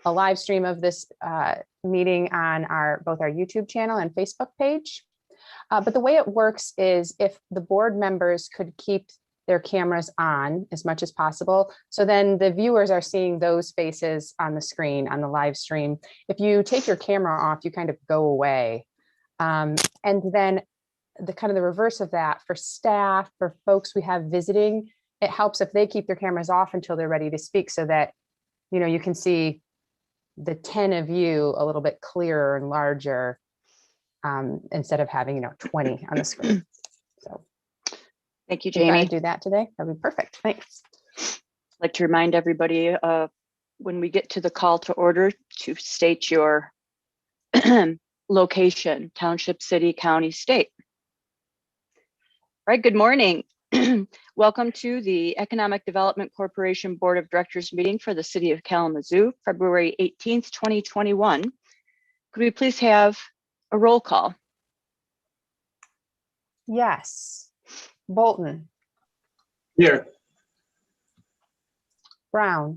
a live stream of this meeting on both our YouTube channel and Facebook page. But the way it works is if the board members could keep their cameras on as much as possible, so then the viewers are seeing those faces on the screen on the live stream. If you take your camera off, you kind of go away. And then the reverse of that for staff, for folks we have visiting, it helps if they keep their cameras off until they're ready to speak, so that you can see the 10 of you a little bit clearer and larger, instead of having 20 on the screen. So thank you, if I Jamie. do that today, that'd be perfect. Thanks. I'd like to remind everybody when we get to the call to order to state your location: township, city, county, state. All right, good morning. Welcome to the Economic Development Corporation Board of Directors meeting for the City of Kalamazoo, February 18th, 2021. Could we please have a roll call? Yes. Bolton. Here. Brown.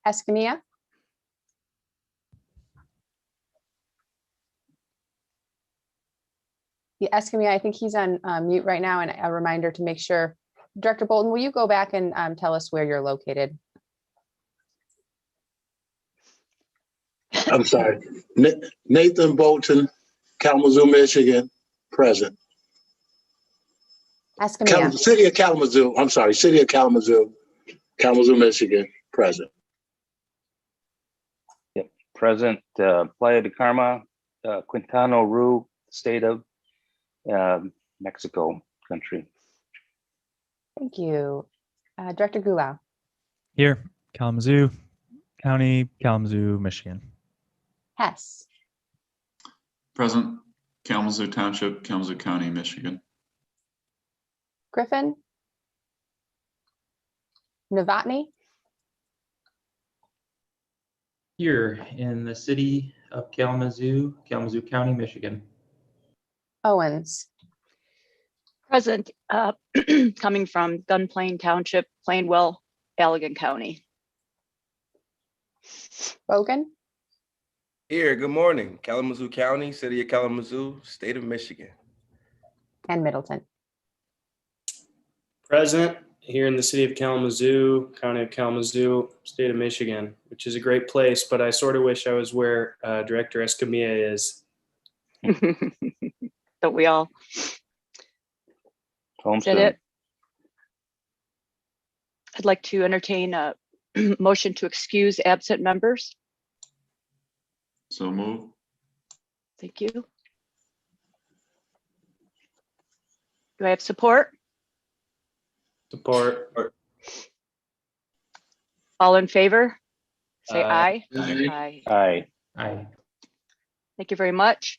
Escamilla. Escamilla, I think he's on mute right now, and a reminder to make sure. Director Bolton, will you go back and tell us where you're located? I'm sorry. Nathan Bolton, Kalamazoo, Michigan, present. Escamilla. City of Kalamazoo. I'm sorry. City of Kalamazoo, Kalamazoo, Michigan, present. Yep, present. Playa de Carmen, Quintana Roo, state of Mexico country. Thank you. Director Gulao. Here, Kalamazoo County, Kalamazoo, Michigan. Hess. Present. Kalamazoo Township, Kalamazoo County, Michigan. Griffin. Novotny. Here in the city of Kalamazoo, Kalamazoo County, Michigan. Owens. Present, coming from Gunplain Township, Plainwell, Allegan County. Bogan. Here, good morning. Kalamazoo County, City of Kalamazoo, State of Michigan. And Middleton. Present here in the city of Kalamazoo, County of Kalamazoo, State of Michigan, which is a great place, but I sort of wish I was where Director Escamilla is. Don't we all? Is that it? I'd like to entertain a motion to excuse absent members. So move. Thank you. Do I have support? Support. All in favor? Say Aye. aye. Aye. Aye. Aye. Thank you very much.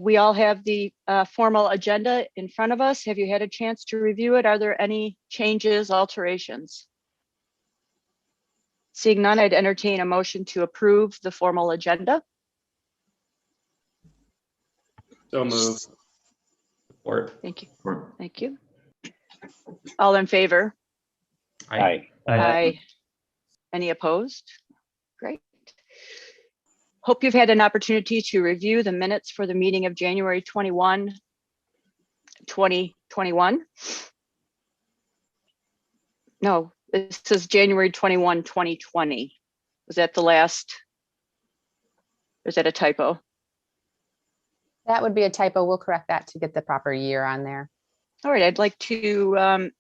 We all have the formal agenda in front of us. Have you had a chance to review it? Are there any changes, alterations? Seeing none, I'd entertain a motion to approve the formal agenda. So move. Support. Thank you. Support. Thank you. All in favor? Aye. Aye. Any opposed? Great. Hope you've had an opportunity to review the minutes for the meeting of January 21, 2021. No, this is January 21, 2020. Was that the last? Or is that a typo? That would be a typo. We'll correct that to get the proper year on there. All right, I'd like to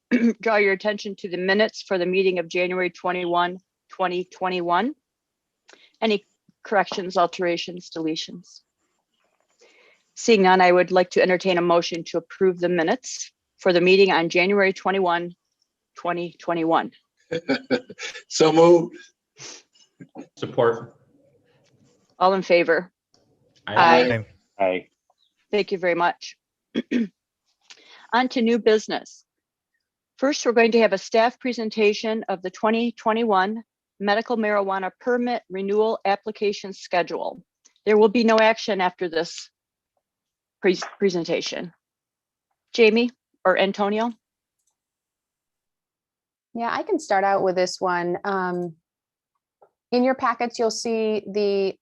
draw your attention to the minutes for the meeting of January 21, 2021. Any corrections, alterations, deletions? Seeing none, I would like to entertain a motion to approve the minutes for the meeting on January 21, 2021. So moved. Support. All in favor? Aye. Aye. Thank you very much. On to new business. First, we're going to have a staff presentation of the 2021 medical marijuana permit renewal application schedule. There will be no action after this presentation. Jamie or Antonio? Yeah, I can start out with this one. In your packets, you'll see the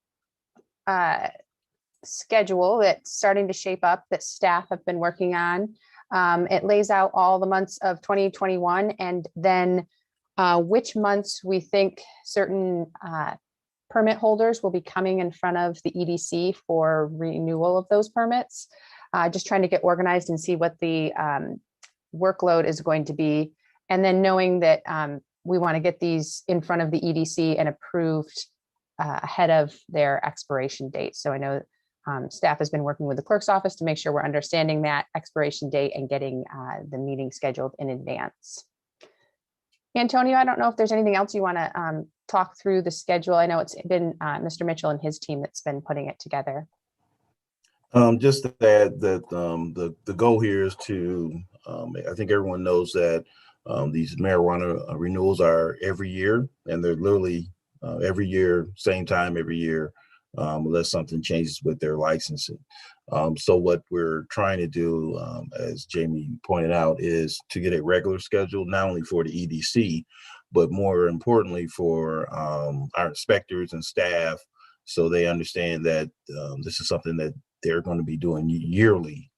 schedule that's starting to shape up that staff have been working on. It lays out all the months of 2021 and then which months we think certain permit holders will be coming in front of the EDC for renewal of those permits. Just trying to get organized and see what the workload is going to be. And then knowing that we want to get these in front of the EDC and approved ahead of their expiration date. So I know staff has been working with the clerk's office to make sure we're understanding that expiration date and getting the meeting scheduled in advance. Antonio, I don't know if there's anything else you want to talk through the schedule. I know it's been Mr. Mitchell and his team that's been putting it together. Just to add that the goal here is to, I think everyone knows that these marijuana renewals are every year, and they're literally every year, same time every year, unless something changes with their licensing. So what we're trying to do, as Jamie pointed out, is to get a regular schedule, not only for the EDC, but more importantly for our inspectors and staff, so they understand that this is something that they're going to be doing yearly,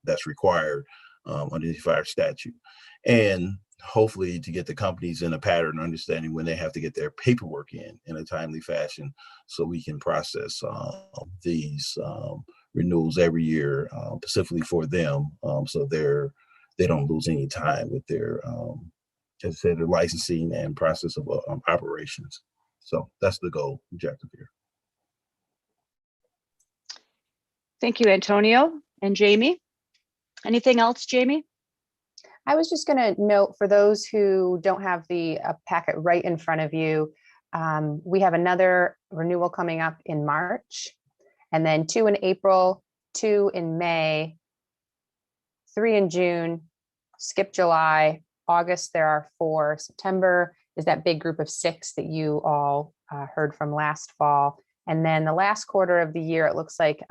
that's required under the fire statute. And hopefully to get the companies in a pattern understanding when they have to get their paperwork in a timely fashion, so we can process these renewals every year, specifically for them, so they don't lose any time with their, as I said, their licensing and process of operations. So that's the goal, objective here. Thank you, Antonio. And Jamie, anything else, Jamie? I was just going to note for those who don't have the packet right in front of you, we have another renewal coming up in March, and then 2 in April, 2 in May, 3 in June, skip July, August there are 4, September is that big group of 6 that you all heard from last fall. And then the last quarter of the year, it looks like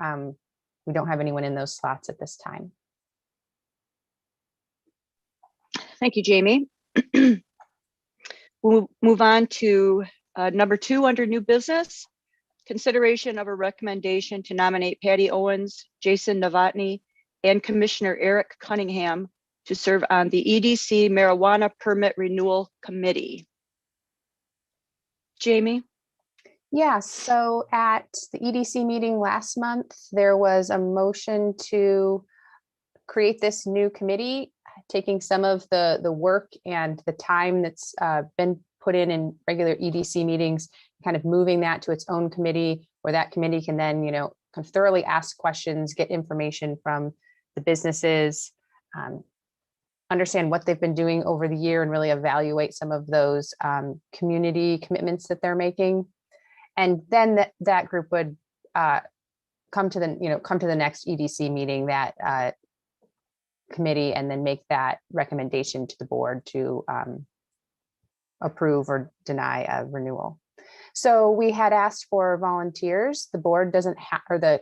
we don't have anyone in those slots at this time. Thank you, Jamie. We'll move on to number 2 under new business. Consideration of a recommendation to nominate Patty Owens, Jason Novotny, and Commissioner Eric Cunningham to serve on the EDC Marijuana Permit Renewal Committee. Jamie? Yeah, so at the EDC meeting last month, there was a motion to create this new committee, taking some of the work and the time that's been put in regular EDC meetings, kind of moving that to its own committee, where that committee can then, kind of thoroughly ask questions, get information from the businesses, understand what they've been doing over the year, and really evaluate some of those community commitments that they're making. And then that group would come to the next EDC meeting, that committee, and then make that recommendation to the board to approve or deny a renewal. So we had asked for volunteers. The board doesn't have, or the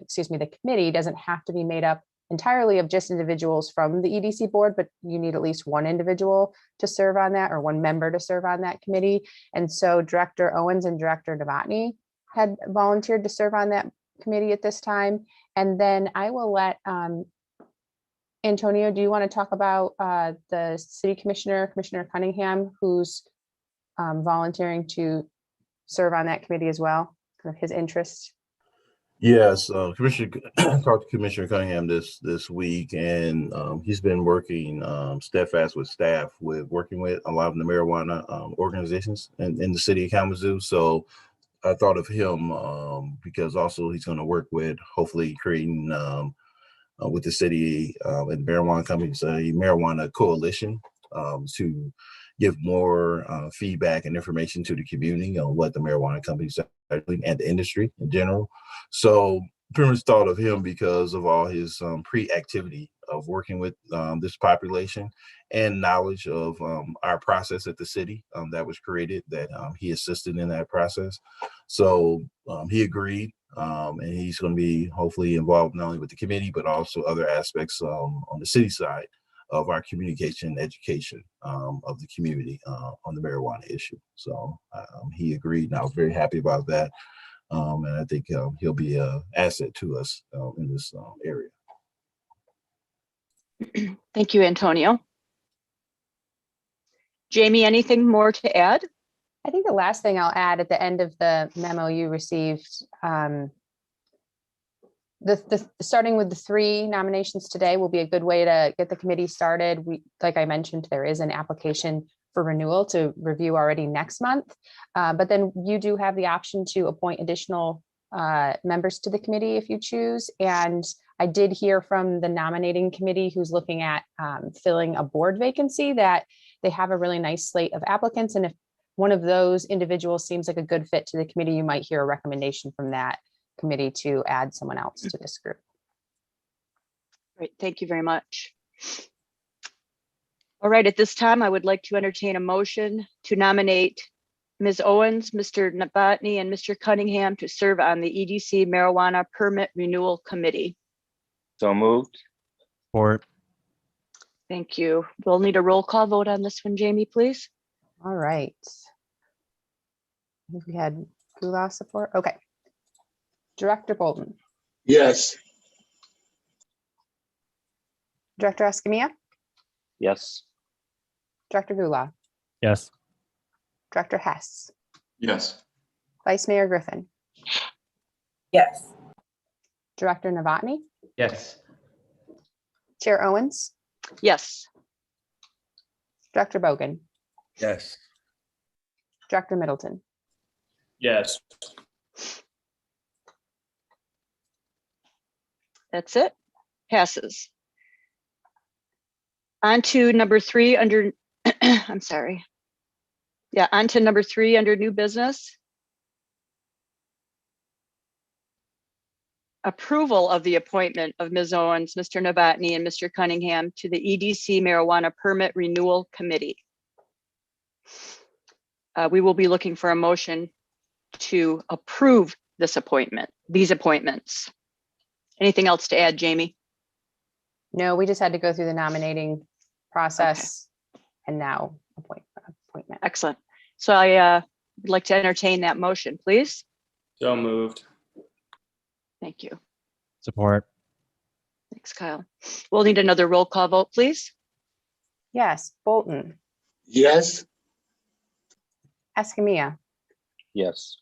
committee doesn't have to be made up entirely of just individuals from the EDC board, but you need at least one individual to serve on that, or one member to serve on that committee. And so Director Owens and Director Novotny had volunteered to serve on that committee at this time. And then I will let Antonio, do you want to talk about the city commissioner, Commissioner Cunningham, who's volunteering to serve on that committee as well, kind of his interest? Yes, Commissioner talked to Commissioner Cunningham this week, and he's been working steadfast with staff, working with a lot of the marijuana organizations in the city of Kalamazoo. So I thought of him because also he's going to work with, hopefully, creating with the city and marijuana companies, a marijuana coalition to give more feedback and information to the community on what the marijuana companies are doing and the industry in general. So pretty much thought of him because of all his pre-activity of working with this population and knowledge of our process at the city that was created, that he assisted in that process. So he agreed, and he's going to be hopefully involved not only with the committee, but also other aspects on the city side of our communication education of the community on the marijuana issue. So he agreed, and I was very happy about that. And I think he'll be an asset to us in this area. Thank you, Antonio. Jamie, anything more to add? I think the last thing I'll add at the end of the memo you received, starting with the 3 nominations today will be a good way to get the committee started. Like I mentioned, there is an application for renewal to review already next month, but then you do have the option to appoint additional members to the committee if you choose. And I did hear from the nominating committee who's looking at filling a board vacancy that they have a really nice slate of applicants. And if one of those individuals seems like a good fit to the committee, you might hear a recommendation from that committee to add someone else to this group. Great, thank you very much. All right, at this time, I would like to entertain a motion to nominate Ms. Owens, Mr. Novotny, and Mr. Cunningham to serve on the EDC Marijuana Permit Renewal Committee. So moved. Support. Thank you. We'll need a roll call vote on this one, Jamie, please. All right. I think we had Gula support. Okay. Director Bolton, Yes. Director Escamilla, Yes. Director Gula, Yes. Director Hess, Yes. Vice Mayor Griffin, Yes. Director Novotny, Yes. Chair Owens, Yes. Director Bogan, Yes. Director Middleton. Yes. That's it. Passes. On to number 3 under, I'm sorry. Yeah, on to number 3 under new business. Approval of the appointment of Ms. Owens, Mr. Novotny, and Mr. Cunningham to the EDC Marijuana Permit Renewal Committee. We will be looking for a motion to approve this appointment, these appointments. Anything else to add, Jamie? No, we just had to go through the nominating process and now appointment. Excellent. So I would like to entertain that motion, please. So moved. Thank you. Support. Thanks, Kyle. We'll need another roll call vote, please. Yes, Bolton, Yes. Escamilla, Yes.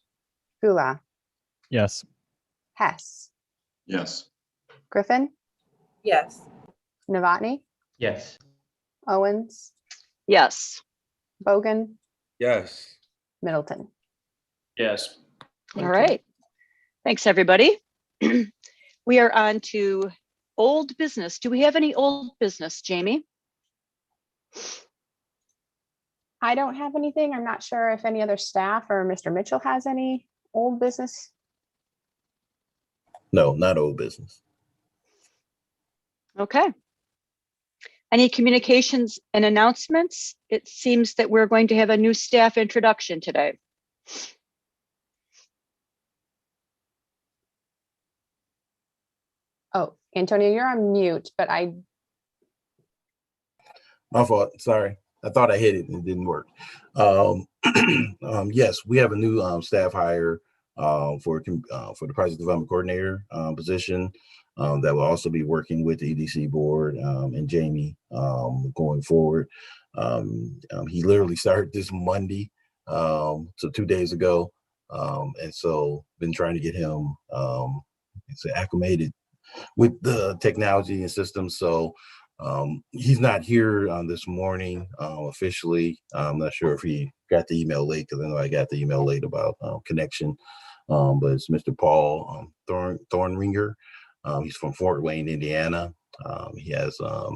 Gula, Yes. Hess, Yes. Griffin, Yes. Novotny, Yes. Owens, Yes. Bogan, Yes. Middleton. Yes. All right. Thanks, everybody. We are on to old business. Do we have any old business, Jamie? I don't have anything. I'm not sure if any other staff or Mr. Mitchell has any old business. No, not old business. Okay. Any communications and announcements? It seems that we're going to have a new staff introduction today. Oh, Antonio, you're on mute, but I. My fault. Sorry. I thought I hit it and it didn't work. Yes, we have a new staff hire for the project development coordinator position that will also be working with the EDC board and Jamie going forward. He literally started this Monday, so 2 days ago, and so been trying to get him acclimated with the technology and systems. So he's not here this morning officially. I'm not sure if he got the email late, because I know I got the email late about connection. But it's Mr. Paul Thornringer. He's from Fort Wayne, Indiana. He has a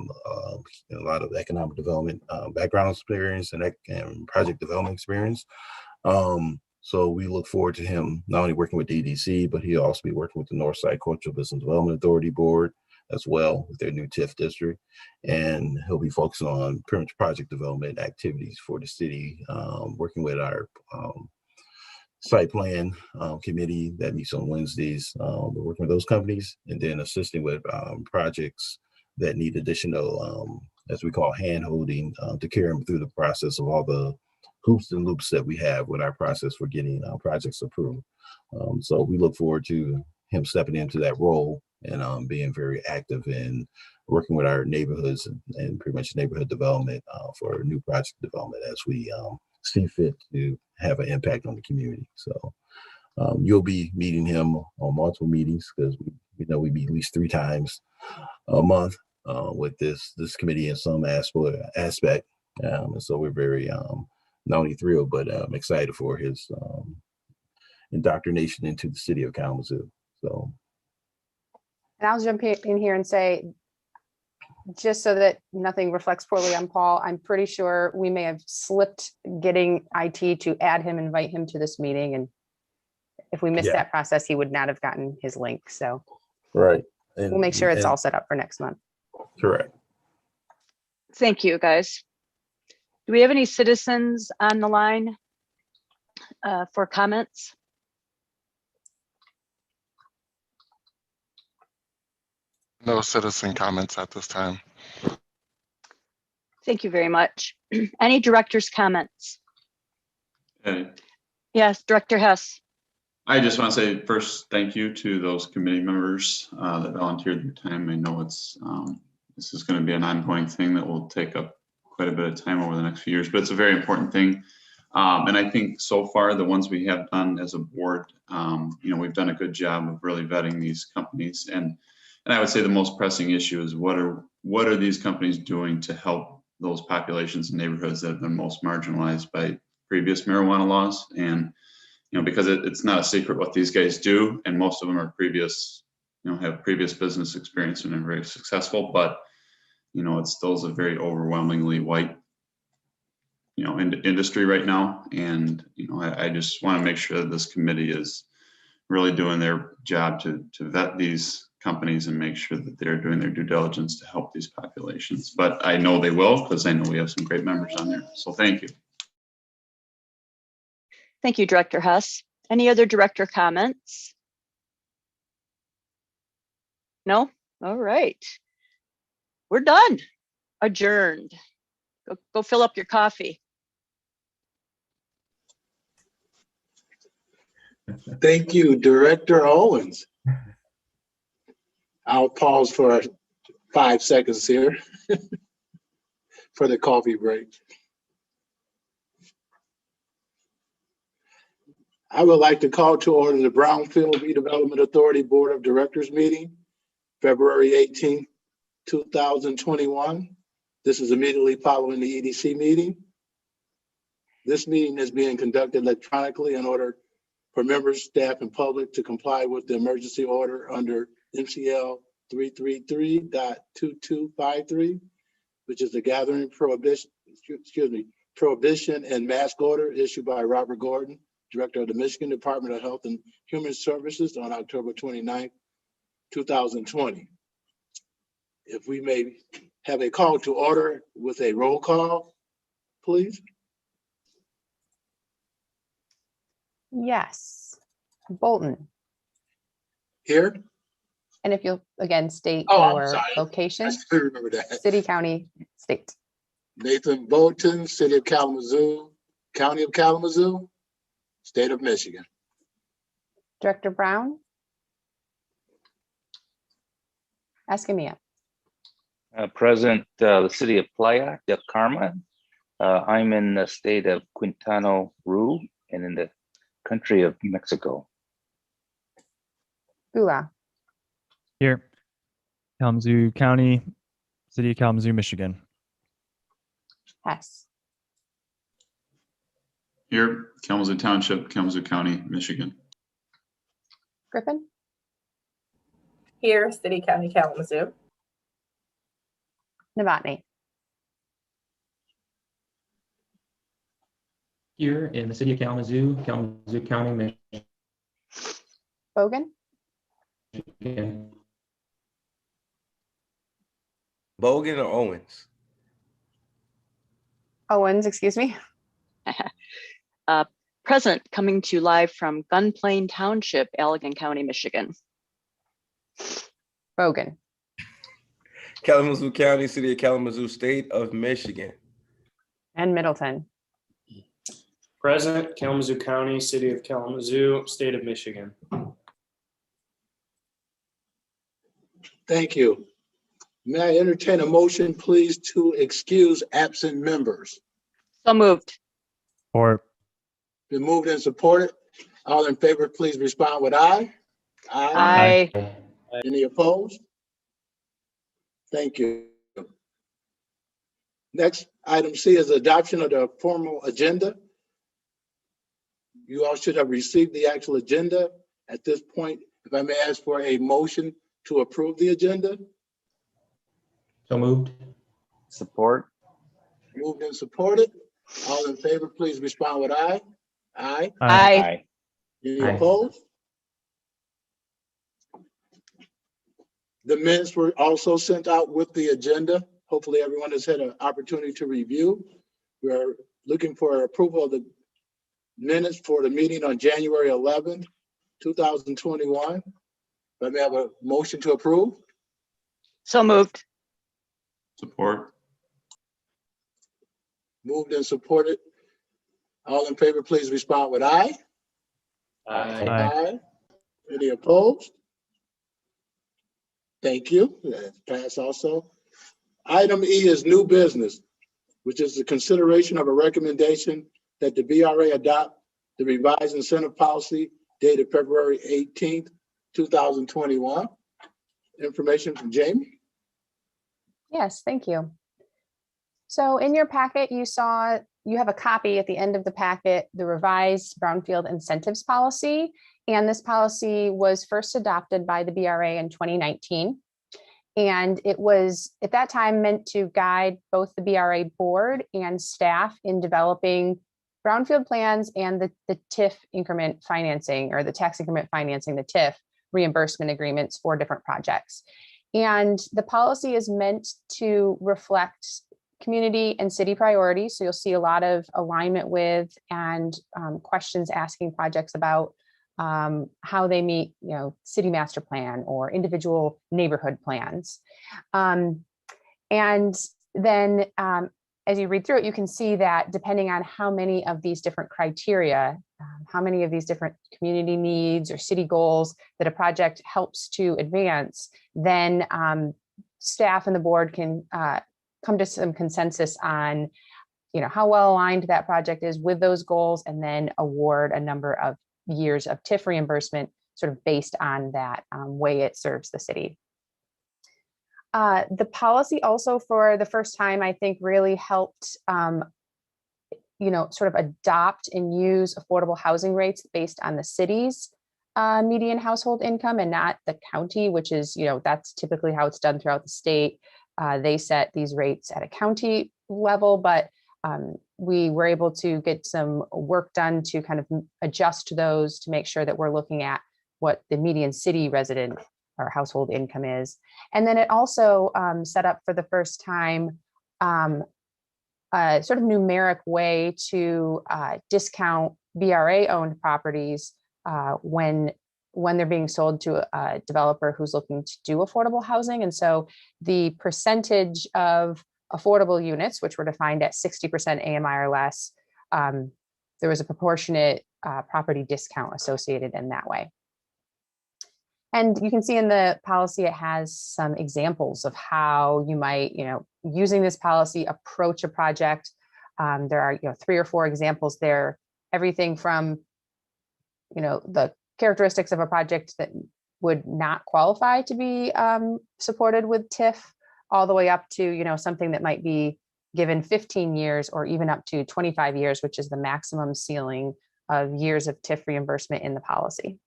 lot of economic development background experience and project development experience. So we look forward to him not only working with DDC, but he'll also be working with the Northside Cultural Business Development Authority Board as well, with their new TIF district. And he'll be focusing on pretty much project development activities for the city, working with our site plan committee that meets on Wednesdays. We're working with those companies and then assisting with projects that need additional as we call hand holding, to carry him through the process of all the hoops and loops that we have with our process for getting projects approved. So we look forward to him stepping into that role and being very active in working with our neighborhoods and pretty much neighborhood development for new project development as we see fit to have an impact on the community. So you'll be meeting him on multiple meetings because we know we meet at least 3 times a month with this committee in some aspect. And so we're very not only thrilled, but excited for his indoctrination into the city of Kalamazoo. So, And I'll jump in here and say, just so that nothing reflects poorly on Paul, I'm pretty sure we may have slipped getting IT to add him, invite him to this meeting. And if we missed that process, he would not have gotten his link. So right. We'll make sure it's all set up for next month. Correct. Thank you, guys. Do we have any citizens on the line for comments? No citizen comments at this time. Thank you very much. Any director's comments? Hey, Yes, Director Hess. I just want to say first, thank you to those committee members that volunteered their time. I know it's this is going to be an ongoing thing that will take up quite a bit of time over the next few years, but it's a very important thing. And I think so far the ones we have done as a board, we've done a good job of really vetting these companies. And I would say the most pressing issue is what are these companies doing to help those populations and neighborhoods that have been most marginalized by previous marijuana laws. And because it's not a secret what these guys do, and most of them are have previous business experience and are very successful, but it still is a very overwhelmingly white industry right now. And I just want to make sure that this committee is really doing their job to vet these companies and make sure that they're doing their due diligence to help these populations. But I know they will, because I know we have some great members on there. So thank you. Thank you, Director Hess. Any other director comments? No? All right. We're done. Adjourned. Go fill up your coffee. Thank you, Director Owens. I'll pause for 5 seconds here for the coffee break. I would like to call to order the Brownfield Redevelopment Authority Board of Directors meeting, February 18th, 2021. This is immediately following the EDC meeting. This meeting is being conducted electronically in order for members, staff, and public to comply with the emergency order under MCL 333.2253, which is the gathering prohibition and mask order issued by Robert Gordon, Director of the Michigan Department of Health and Human Services on October 29th, 2020. If we may have a call to order with a roll call, please. Yes. Bolton. Here. And if you'll again state Oh, I'm your sorry. location, I still remember that. city, county, state. Nathan Bolton, City of Kalamazoo, County of Kalamazoo, State of Michigan. Director Brown. Escamilla. Present, the city of Playa del Carmen. I'm in the state of Quintana Roo and in the country of Mexico. Bula. Here. Kalamazoo County, City of Kalamazoo, Michigan. Hess. Here, Kalamazoo Township, Kalamazoo County, Michigan. Griffin. Here, City, County, Kalamazoo. Novotny. Here in the city of Kalamazoo, Kalamazoo County, Bogan. Michigan. Bogan or Owens? Owens, excuse me. Present, coming to you live from Gunplain Township, Allegan County, Michigan. Bogan. Kalamazoo County, City of Kalamazoo, State of Michigan. And Middleton. Present, Kalamazoo County, City of Kalamazoo, State of Michigan. Thank you. May I entertain a motion, please, to excuse absent members? So moved. Or Been moved and supported. All in favor, please respond with aye. Aye. Any opposed? Thank you. Next, item C is adoption of the formal agenda. You all should have received the actual agenda. At this point, if I may ask for a motion to approve the agenda. So moved. Support. Moved and supported. All in favor, please respond with aye. Aye. Aye. Any Aye. opposed? The minutes were also sent out with the agenda. Hopefully everyone has had an opportunity to review. We are looking for approval of the minutes for the meeting on January 11th, 2021. Let me have a motion to approve. So moved. Support. Moved and supported. All in favor, please respond with aye. Aye. Aye. Any opposed? Thank you. That's passed also. Item E is new business, which is the consideration of a recommendation that the BRA adopt the revised incentive policy dated February 18th, 2021. Information from Jamie. Yes, thank you. So in your packet, you have a copy at the end of the packet, the revised Brownfield incentives policy. And this policy was first adopted by the BRA in 2019. And it was at that time meant to guide both the BRA board and staff in developing brownfield plans and the TIF increment financing, or the tax increment financing, the TIF reimbursement agreements for different projects. And the policy is meant to reflect community and city priorities. So you'll see a lot of alignment with and questions asking projects about how they meet, city master plan or individual neighborhood plans. And then as you read through it, you can see that depending on how many of these different criteria, how many of these different community needs or city goals that a project helps to advance, then staff and the board can come to some consensus on, how well aligned that project is with those goals, and then award a number of years of TIF reimbursement sort of based on that way it serves the city. The policy also, for the first time, I think really helped, sort of adopt and use affordable housing rates based on the city's median household income and not the county, which is, that's typically how it's done throughout the state. They set these rates at a county level, but we were able to get some work done to kind of adjust those to make sure that we're looking at what the median city resident or household income is. And then it also set up for the first time a sort of numeric way to discount BRA owned properties when they're being sold to a developer who's looking to do affordable housing. And so the percentage of affordable units, which were defined at 60% AMI or less, there was a proportionate property discount associated in that way. And you can see in the policy, it has some examples of how you might, using this policy, approach a project. There are, 3 or 4 examples there, everything from, the characteristics of a project that would not qualify to be supported with TIF, all the way up to, something that might be given 15 years or even up to 25 years, which is the maximum ceiling of years of TIF reimbursement in the policy.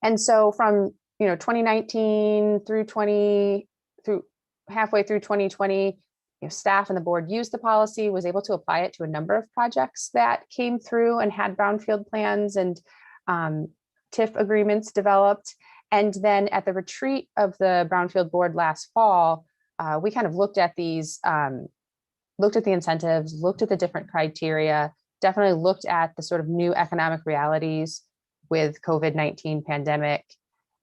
And so from 2019 through halfway through 2020, staff and the board used the policy, was able to apply it to a number of projects that came through and had brownfield plans and TIF agreements developed. And then at the retreat of the Brownfield board last fall, we kind of looked at these, looked at the incentives, looked at the different criteria, definitely looked at the sort of new economic realities with COVID-19 pandemic,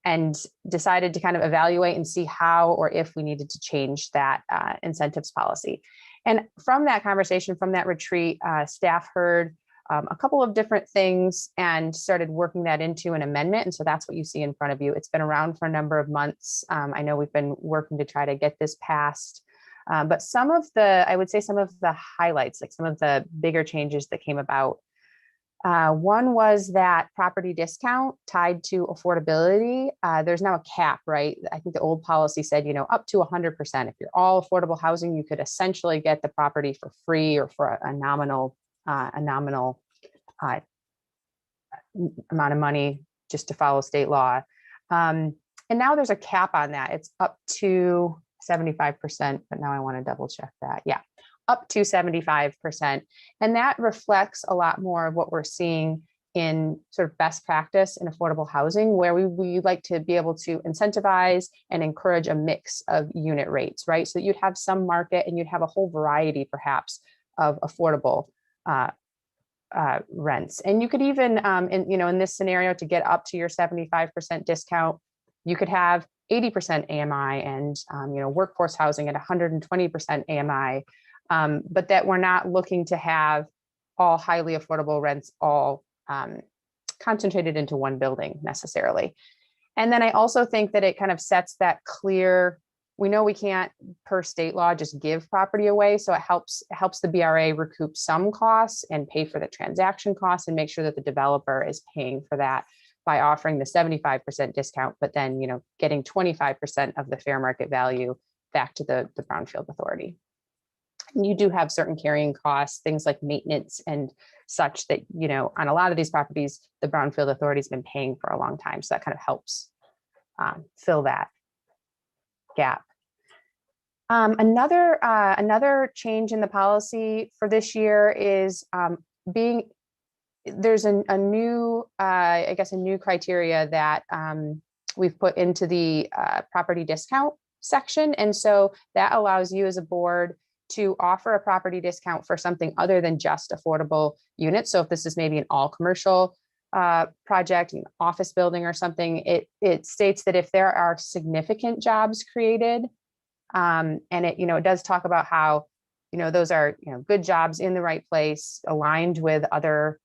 and decided to kind of evaluate and see how or if we needed to change that incentives policy. And from that conversation, from that retreat, staff heard a couple of different things and started working that into an amendment. And so that's what you see in front of you. It's been around for a number of months. I know we've been working to try to get this passed. But some of the highlights, like some of the bigger changes that came about, one was that property discount tied to affordability. There's now a cap, right? I think the old policy said, up to 100%. If you're all affordable housing, you could essentially get the property for free or for a nominal amount of money just to follow state law. And now there's a cap on that. It's up to 75%, but now I want to double check that. Yeah, up to 75%. And that reflects a lot more of what we're seeing in sort of best practice in affordable housing, where we like to be able to incentivize and encourage a mix of unit rates, right? So you'd have some market and you'd have a whole variety perhaps of affordable rents. And you could even, in this scenario, to get up to your 75% discount, you could have 80% AMI and, workforce housing at 120% AMI, but that we're not looking to have all highly affordable rents all concentrated into one building necessarily. And then I also think that it kind of sets that clear, we know we can't per state law just give property away. So it helps the BRA recoup some costs and pay for the transaction costs and make sure that the developer is paying for that by offering the 75% discount, but then, getting 25% of the fair market value back to the Brownfield Authority. And you do have certain carrying costs, things like maintenance and such that, on a lot of these properties, the Brownfield Authority has been paying for a long time. So that kind of helps fill that gap. Another change in the policy for this year is there's a new criteria that we've put into the property discount section. And so that allows you as a board to offer a property discount for something other than just affordable units. So if this is maybe an all commercial project, an office building or something, it states that if there are significant jobs created, and it does talk about how, those are, good jobs in the right place, aligned with other,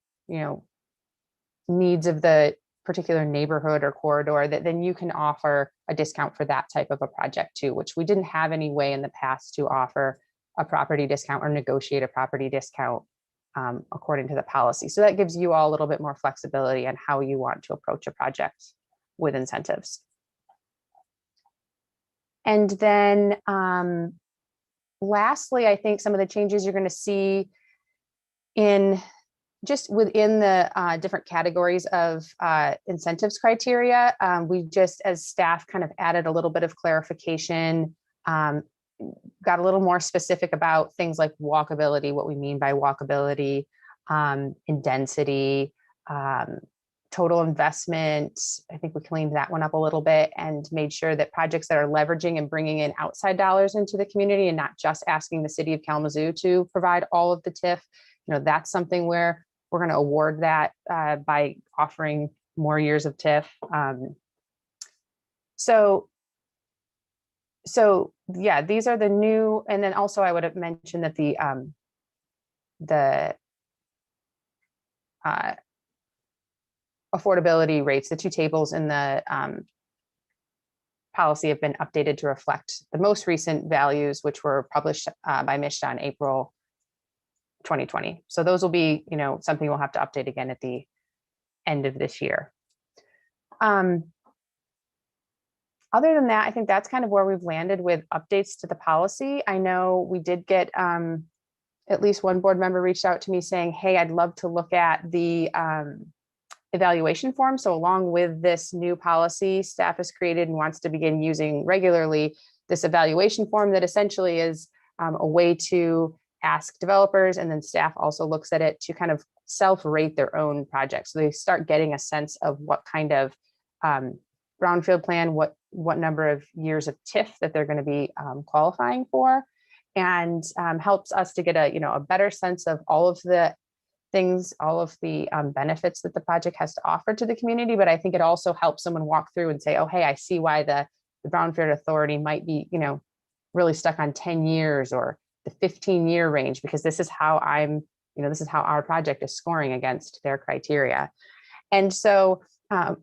needs of the particular neighborhood or corridor, that then you can offer a discount for that type of a project too, which we didn't have any way in the past to offer a property discount or negotiate a property discount according to the policy. So that gives you all a little bit more flexibility on how you want to approach a project with incentives. And then lastly, I think some of the changes you're going to see within the different categories of incentives criteria, we just as staff kind of added a little bit of clarification, got a little more specific about things like walkability, what we mean by walkability, in density, total investment. I think we cleaned that one up a little bit and made sure that projects that are leveraging and bringing in outside dollars into the community and not just asking the city of Kalamazoo to provide all of the TIF, that's something where we're going to award that by offering more years of TIF. So yeah, these are the new, and then also I would have mentioned that the affordability rates, the two tables in the policy have been updated to reflect the most recent values, which were published by MISHDA in April 2020. So those will be, something we'll have to update again at the end of this year. Other than that, I think that's kind of where we've landed with updates to the policy. I know we did get at least one board member reached out to me saying, hey, I'd love to look at the evaluation form. So along with this new policy, staff has created and wants to begin using regularly this evaluation form that essentially is a way to ask developers, and then staff also looks at it to kind of self-rate their own projects. So they start getting a sense of what kind of brownfield plan, what number of years of TIF that they're going to be qualifying for, and helps us to get a better sense of all of the things, all of the benefits that the project has to offer to the community, but I think it also helps someone walk through and say, oh, hey, I see why the Brownfield Authority might be, really stuck on 10 years or the 15-year range, because this is how this is how our project is scoring against their criteria. And so I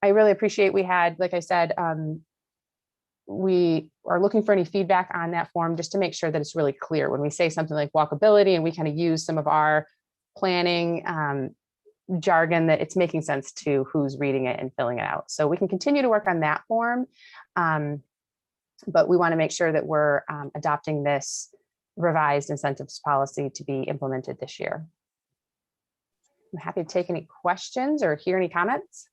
really appreciate we had, like I said, we are looking for any feedback on that form just to make sure that it's really clear when we say something like walkability and we kind of use some of our planning jargon, that it's making sense to who's reading it and filling it out. So we can continue to work on that form. But we want to make sure that we're adopting this revised incentives policy to be implemented this year. I'm happy to take any questions or hear any comments.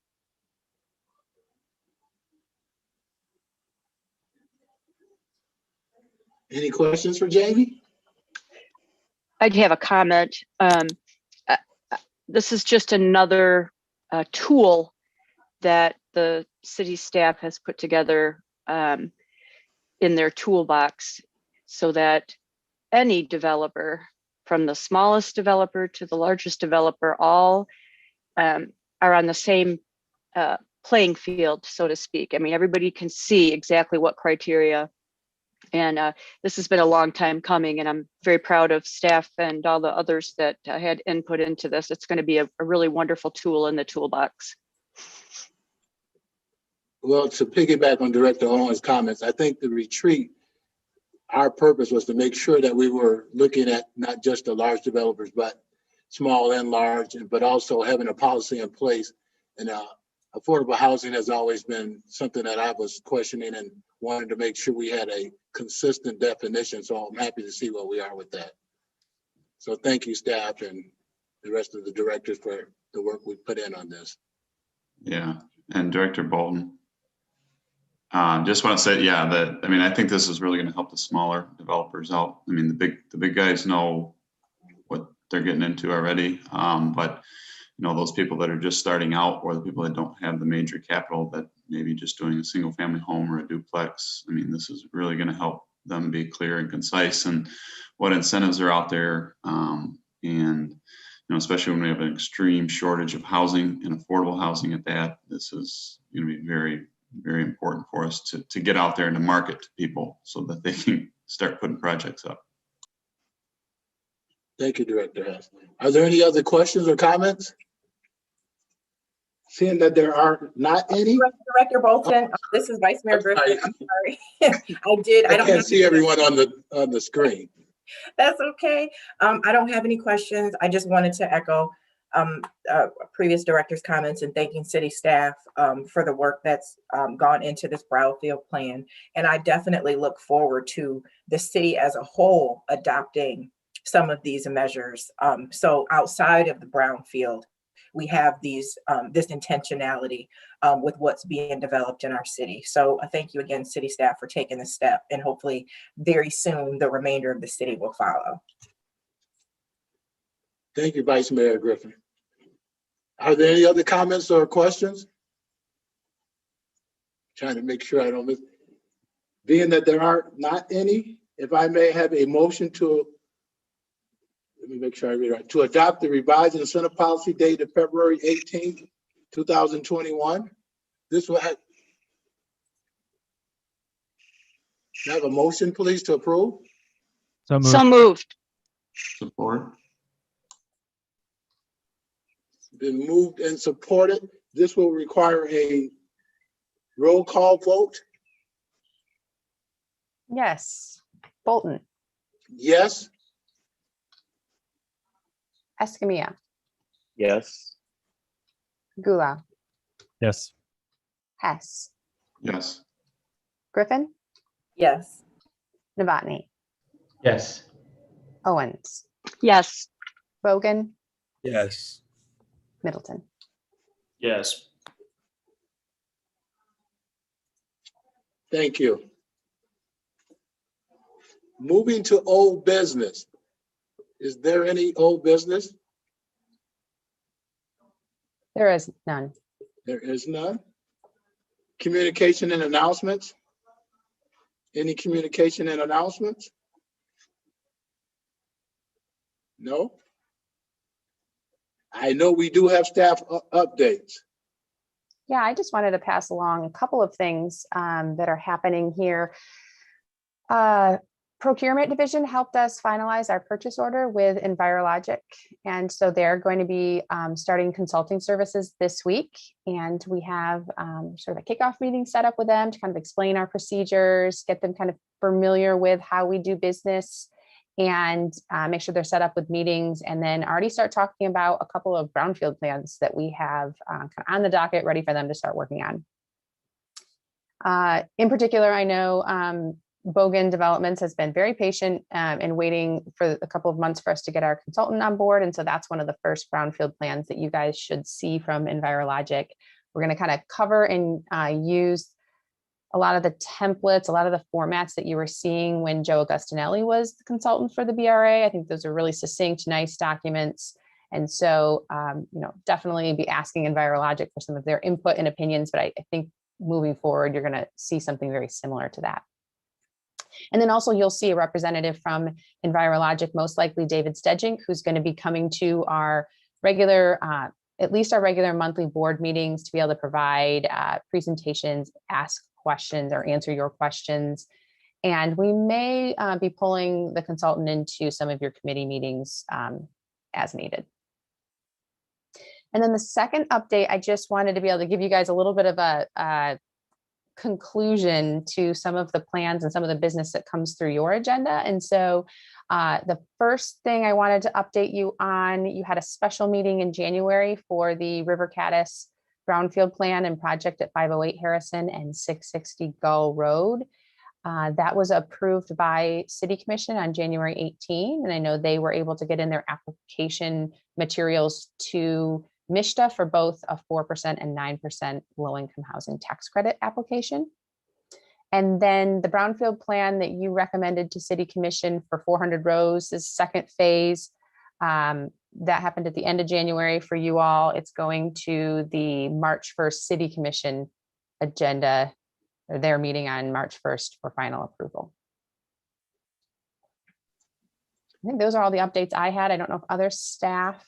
Any questions for Jamie? I'd have a comment. This is just another tool that the city staff has put together in their toolbox, so that any developer, from the smallest developer to the largest developer, all are on the same playing field, so to speak. I mean, everybody can see exactly what criteria. And this has been a long time coming, and I'm very proud of staff and all the others that had input into this. It's going to be a really wonderful tool in the toolbox. Well, to piggyback on Director Owen's comments, I think the retreat, our purpose was to make sure that we were looking at not just the large developers, but small and large, but also having a policy in place. And affordable housing has always been something that I was questioning and wanted to make sure we had a consistent definition. So I'm happy to see where we are with that. So thank you, staff, and the rest of the directors for the work we put in on this. Yeah, and Director Bolton. Just want to say, yeah, that, I mean, I think this is really going to help the smaller developers out. I mean, the big guys know what they're getting into already, but those people that are just starting out, or the people that don't have the major capital, that maybe just doing a single family home or a duplex. I mean, this is really going to help them be clear and concise and what incentives are out there. And especially when we have an extreme shortage of housing and affordable housing at that, this is going to be very, very important for us to get out there and to market to people so that they can start putting projects up. Thank you, Director Hess. Are there any other questions or comments? Seeing that there are not any. Director Bolton, this is Vice Mayor Griffin. I'm sorry. I can't see everyone on the screen. That's okay. I don't have any questions. I just wanted to echo previous director's comments and thanking city staff for the work that's gone into this Brownfield plan. And I definitely look forward to the city as a whole adopting some of these measures. So outside of the Brownfield, we have this intentionality with what's being developed in our city. So thank you again, city staff, for taking this step, and hopefully very soon the remainder of the city will follow. Thank you, Vice Mayor Griffin. Are there any other comments or questions? Trying to make sure I don't miss. Being that there are not any, if I may have a motion to, let me make sure I read it right, to adopt the revised incentive policy dated February 18th, 2021. This will have a motion, please, to approve. So moved. So moved. Support. Been moved and supported. This will require a roll call vote. Yes. Bolton. Yes. Escamilla. Yes. Gula. Yes. Hess. Yes. Griffin. Yes. Novotny. Yes. Owens. Yes. Bogan. Yes. Middleton. Yes. Thank you. Moving to old business. Is there any old business? There is none. There is none. Communication and announcements? Any communication and announcements? No? I know we do have staff updates. Yeah, I just wanted to pass along a couple of things that are happening here. Procurement division helped us finalize our purchase order with Envirologic. And so they're going to be starting consulting services this week. And we have sort of a kickoff meeting set up with them to kind of explain our procedures, get them kind of familiar with how we do business, and make sure they're set up with meetings, and then already start talking about a couple of brownfield plans that we have on the docket ready for them to start working on. In particular, I know Bogan Developments has been very patient and waiting for a couple of months for us to get our consultant on board. And so that's one of the first brownfield plans that you guys should see from Envirologic. We're going to kind of cover and use a lot of the templates, a lot of the formats that you were seeing when Joe Augustinelli was the consultant for the BRA. I think those are really succinct, nice documents. And so, definitely be asking Envirologic for some of their input and opinions, but I think moving forward, you're going to see something very similar to that. And then also you'll see a representative from Envirologic, most likely David Stedgink, who's going to be coming to our regular, at least our regular monthly board meetings to be able to provide presentations, ask questions or answer your questions. And we may be pulling the consultant into some of your committee meetings as needed. And then the second update, I just wanted to be able to give you guys a little bit of a conclusion to some of the plans and some of the business that comes through your agenda. And so the first thing I wanted to update you on, you had a special meeting in January for the River Caddis Brownfield Plan and project at 508 Harrison and 660 Gull Road. That was approved by City Commission on January 18, and I know they were able to get in their application materials to MISTA for both a 4% and 9% low-income housing tax credit application. And then the Brownfield plan that you recommended to City Commission for 400 rows is second phase. That happened at the end of January for you all. It's going to the March 1st City Commission agenda, or their meeting on March 1st for final approval. I think those are all the updates I had. I don't know if other staff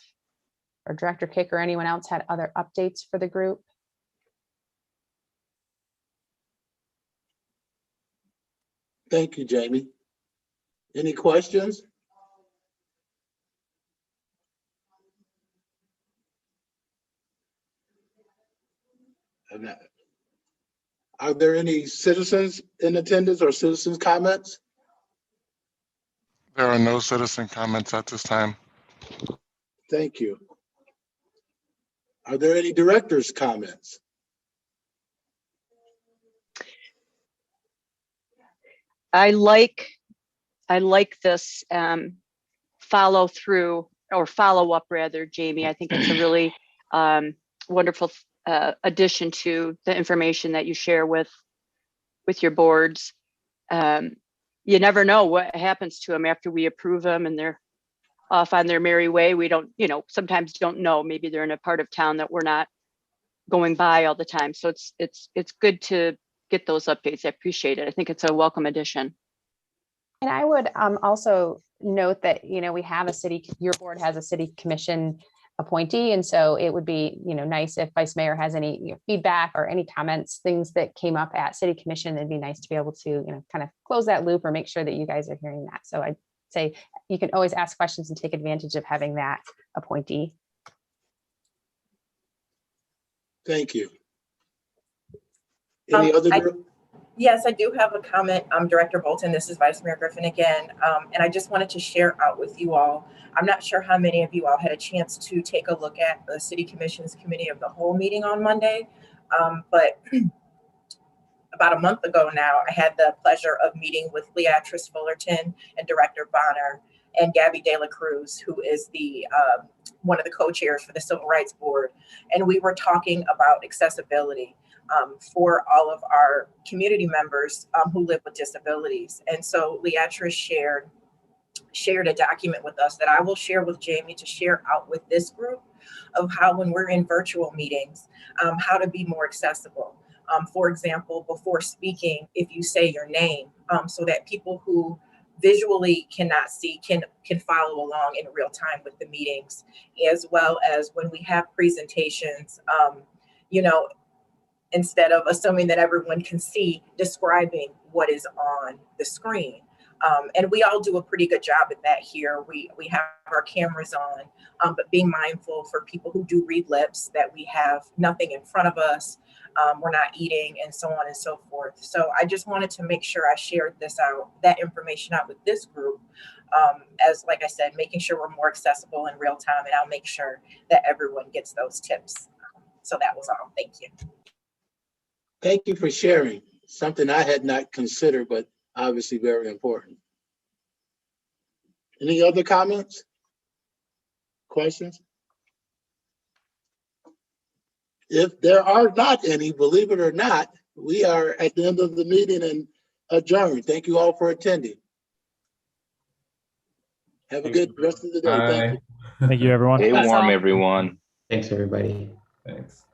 or Director Kick or anyone else had other updates for the group. Thank you, Jamie. Any questions? Are there any citizens in attendance or citizens comments? There are no citizen comments at this time. Thank you. Are there any directors' comments? I like this follow through or follow up rather, Jamie. I think it's a really wonderful addition to the information that you share with your boards. You never know what happens to them after we approve them and they're off on their merry way. We don't, sometimes don't know. Maybe they're in a part of town that we're not going by all the time. So it's good to get those updates. I appreciate it. I think it's a welcome addition. And I would also note that, we have your board has a City Commission appointee. And so it would be, nice if Vice Mayor has any feedback or any comments, things that came up at City Commission. It'd be nice to be able to, kind of close that loop or make sure that you guys are hearing that. So I'd say you can always ask questions and take advantage of having that appointee. Thank you. Any other? Yes, I do have a comment. Director Bolton, this is Vice Mayor Griffin again. And I just wanted to share out with you all. I'm not sure how many of you all had a chance to take a look at the City Commission's Committee of the Whole meeting on Monday. But about a month ago now, I had the pleasure of meeting with Leatrice Fullerton and Director Bonner and Gabby De La Cruz, who is the one of the co-chairs for the Civil Rights Board. And we were talking about accessibility for all of our community members who live with disabilities. And so Leatrice shared a document with us that I will share with Jamie to share out with this group of how, when we're in virtual meetings, how to be more accessible. For example, before speaking, if you say your name, so that people who visually cannot see can follow along in real time with the meetings, as well as when we have presentations, you know, instead of assuming that everyone can see, describing what is on the screen. And we all do a pretty good job at that here. We have our cameras on, but being mindful for people who do read lips that we have nothing in front of us, we're not eating, and so on and so forth. So I just wanted to make sure I shared that information out with this group, as like I said, making sure we're more accessible in real time, and I'll make sure that everyone gets those tips. So that was all. Thank you. Thank you for sharing. Something I had not considered, but obviously very important. Any other comments? Questions? If there are not any, believe it or not, we are at the end of the meeting and adjourned. Thank you all for attending. Have a good rest of the day. Thank you. Thank you, everyone. Stay Thanks warm, all. everyone. Thanks, everybody. Thanks.